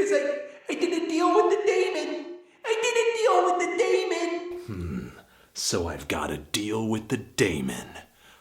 because I did a deal with the Damon. I did a deal with the Damon. So I've got a deal with the Damon.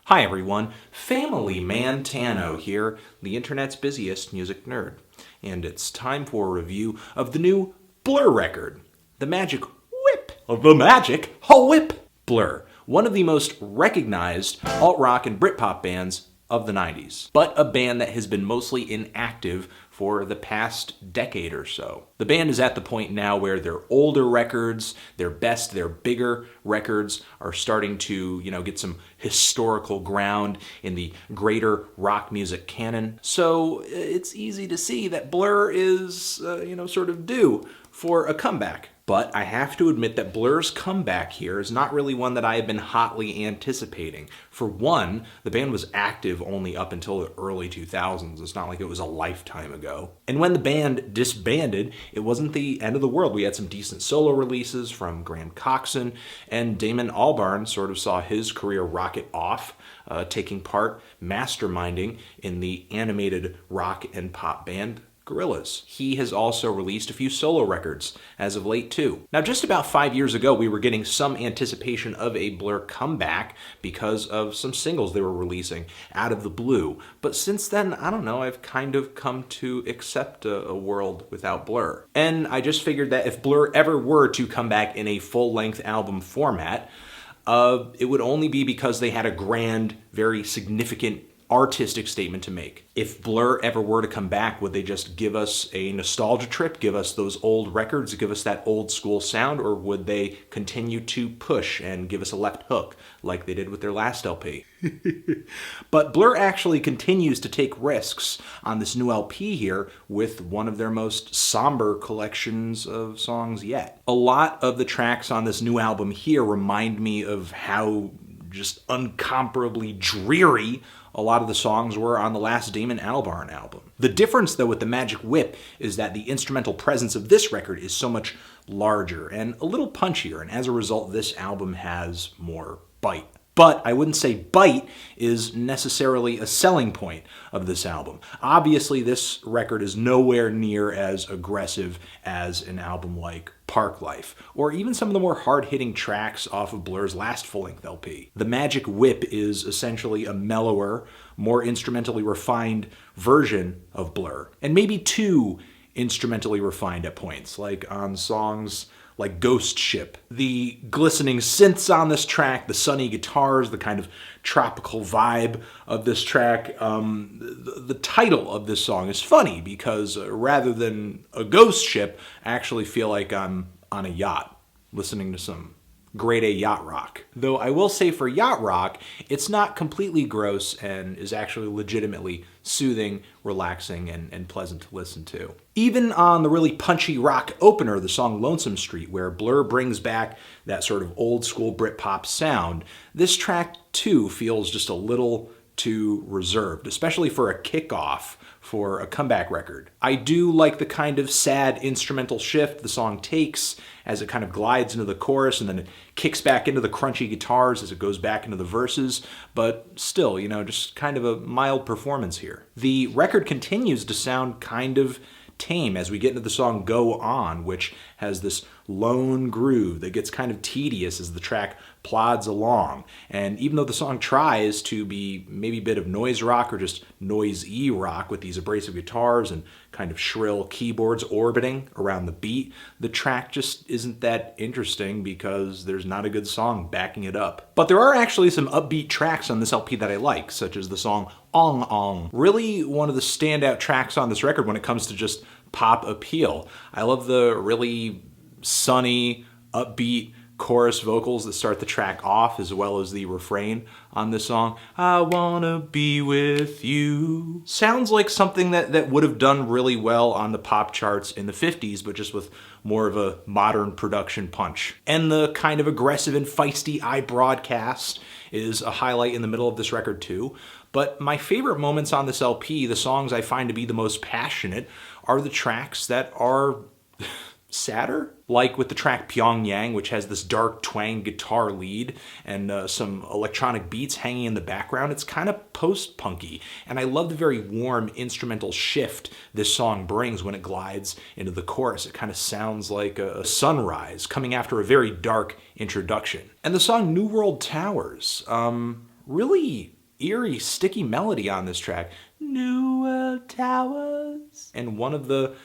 Hi everyone, Family Man Tano here, the internet's busiest music nerd. And it's time for a review of the new Blur record, The Magic Whip of the Magic Whip. Blur, one of the most recognized alt-rock and Britpop bands of the 90s, but a band that has been mostly inactive for the past decade or so. The band is at the point now where their older records, their best, their bigger records are starting to, get some historical ground in the greater rock music canon. So it's easy to see that Blur is, sort of due for a comeback. But I have to admit that Blur's comeback here is not really one that I have been hotly anticipating. For one, the band was active only up until the early 2000s. It's not like it was a lifetime ago. And when the band disbanded, it wasn't the end of the world. We had some decent solo releases from Graham Coxon, and Damon Albarn sort of saw his career rocket off, taking part, masterminding in the animated rock and pop band Gorillaz. He has also released a few solo records as of late too. Now, just about 5 years ago, we were getting some anticipation of a Blur comeback because of some singles they were releasing out of the blue. But since then, I don't know, I've kind of come to accept a world without Blur. And I just figured that if Blur ever were to come back in a full-length album format, it would only be because they had a grand, very significant artistic statement to make. If Blur ever were to come back, would they just give us a nostalgia trip, give us those old records, give us that old school sound, or would they continue to push and give us a left hook like they did with their last LP? But Blur actually continues to take risks on this new LP here with one of their most somber collections of songs yet. A lot of the tracks on this new album here remind me of how just uncomparably dreary a lot of the songs were on the last Damon Albarn album. The difference, though, with the Magic Whip is that the instrumental presence of this record is so much larger and a little punchier, and as a result, this album has more bite. But I wouldn't say bite is necessarily a selling point of this album. Obviously, this record is nowhere near as aggressive as an album like Park Life, or even some of the more hard-hitting tracks off of Blur's last full-length LP. The Magic Whip is essentially a mellower, more instrumentally refined version of Blur, and maybe too instrumentally refined at points, like on songs like Ghost Ship. The glistening synths on this track, the sunny guitars, the kind of tropical vibe of this track. The title of this song is funny because rather than a ghost ship, I actually feel like I'm on a yacht listening to some grade A yacht rock. Though I will say for yacht rock, it's not completely gross and is actually legitimately soothing, relaxing, and pleasant to listen to. Even on the really punchy rock opener, the song Lonesome Street, where Blur brings back that sort of old school Britpop sound, this track too feels just a little too reserved, especially for a kickoff for a comeback record. I do like the kind of sad instrumental shift the song takes as it kind of glides into the chorus and then it kicks back into the crunchy guitars as it goes back into the verses, but still, just kind of a mild performance here. The record continues to sound kind of tame as we get into the song Go On, which has this lone groove that gets kind of tedious as the track plods along. And even though the song tries to be maybe a bit of noise rock or just noise-y rock with these abrasive guitars and kind of shrill keyboards orbiting around the beat, the track just isn't that interesting because there's not a good song backing it up. But there are actually some upbeat tracks on this LP that I like, such as the song Ong Ong. Really one of the standout tracks on this record when it comes to just pop appeal. I love the really sunny, upbeat chorus vocals that start the track off, as well as the refrain on this song. I wanna be with you. Sounds like something that would have done really well on the pop charts in the 50s, but just with more of a modern production punch. And the kind of aggressive and feisty iBroadcast is a highlight in the middle of this record too. But my favorite moments on this LP, the songs I find to be the most passionate, are the tracks that are sadder. Like with the track Pyongyang, which has this dark twang guitar lead and some electronic beats hanging in the background. It's kind of post-punky, and I love the very warm instrumental shift this song brings when it glides into the chorus. It kind of sounds like a sunrise coming after a very dark introduction. And the song New World Towers, really eerie, sticky melody on this track. New World Towers. And one of the,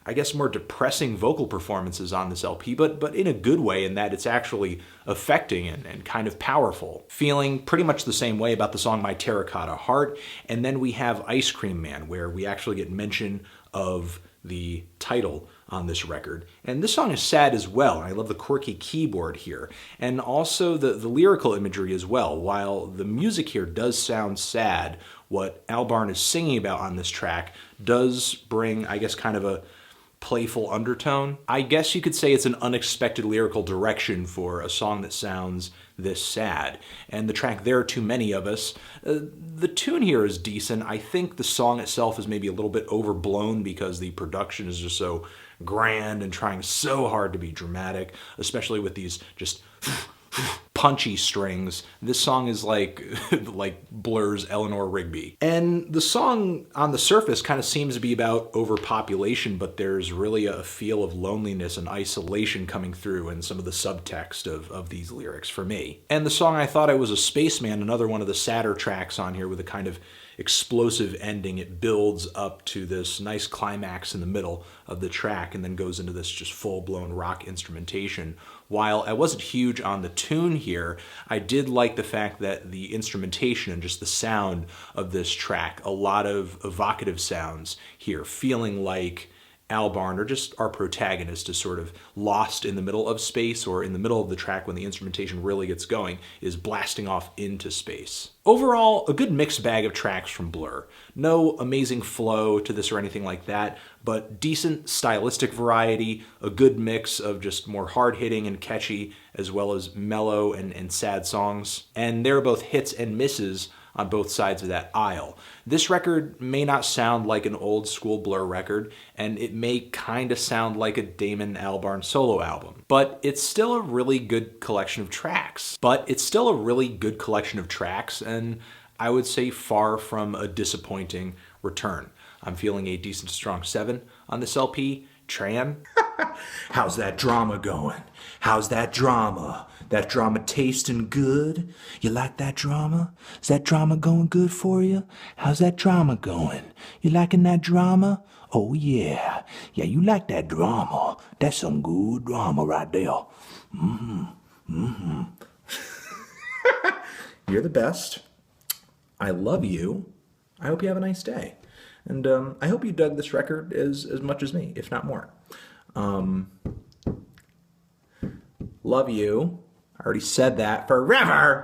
I guess, more depressing vocal performances on this LP, but in a good way, in that it's actually affecting and kind of powerful. Feeling pretty much the same way about the song My Terracotta Heart, and then we have Ice Cream Man, where we actually get mention of the title on this record. And this song is sad as well. I love the quirky keyboard here, and also the lyrical imagery as well. While the music here does sound sad, what Albarn is singing about on this track does bring, I guess, kind of a playful undertone. I guess you could say it's an unexpected lyrical direction for a song that sounds this sad. And the track There Are Too Many of Us, the tune here is decent. I think the song itself is maybe a little bit overblown because the production is just so grand and trying so hard to be dramatic, especially with these just punchy strings. This song is like Blur's Eleanor Rigby. And the song on the surface kind of seems to be about overpopulation, but there's really a feel of loneliness and isolation coming through in some of the subtext of these lyrics for me. And the song I Thought I Was a Spaceman, another one of the sadder tracks on here with a kind of explosive ending. It builds up to this nice climax in the middle of the track and then goes into this just full-blown rock instrumentation. While I wasn't huge on the tune here, I did like the fact that the instrumentation and just the sound of this track, a lot of evocative sounds here, feeling like Albarn, or just our protagonist, is sort of lost in the middle of space, or in the middle of the track when the instrumentation really gets going, is blasting off into space. Overall, a good mixed bag of tracks from Blur. No amazing flow to this or anything like that, but decent stylistic variety, a good mix of just more hard-hitting and catchy, as well as mellow and sad songs. And there are both hits and misses on both sides of that aisle. This record may not sound like an old school Blur record, and it may kind of sound like a Damon Albarn solo album, but it's still a really good collection of tracks. And I would say far from a disappointing return. I'm feeling a decent strong 7 on this LP. Tran? How's that drama going? How's that drama? That drama tasting good? You like that drama? Is that drama going good for you? How's that drama going? You liking that drama? Oh yeah. Yeah, you like that drama. That's some good drama right there. You're the best. I love you. I hope you have a nice day. And I hope you dug this record as much as me, if not more. Love you. I already said that forever.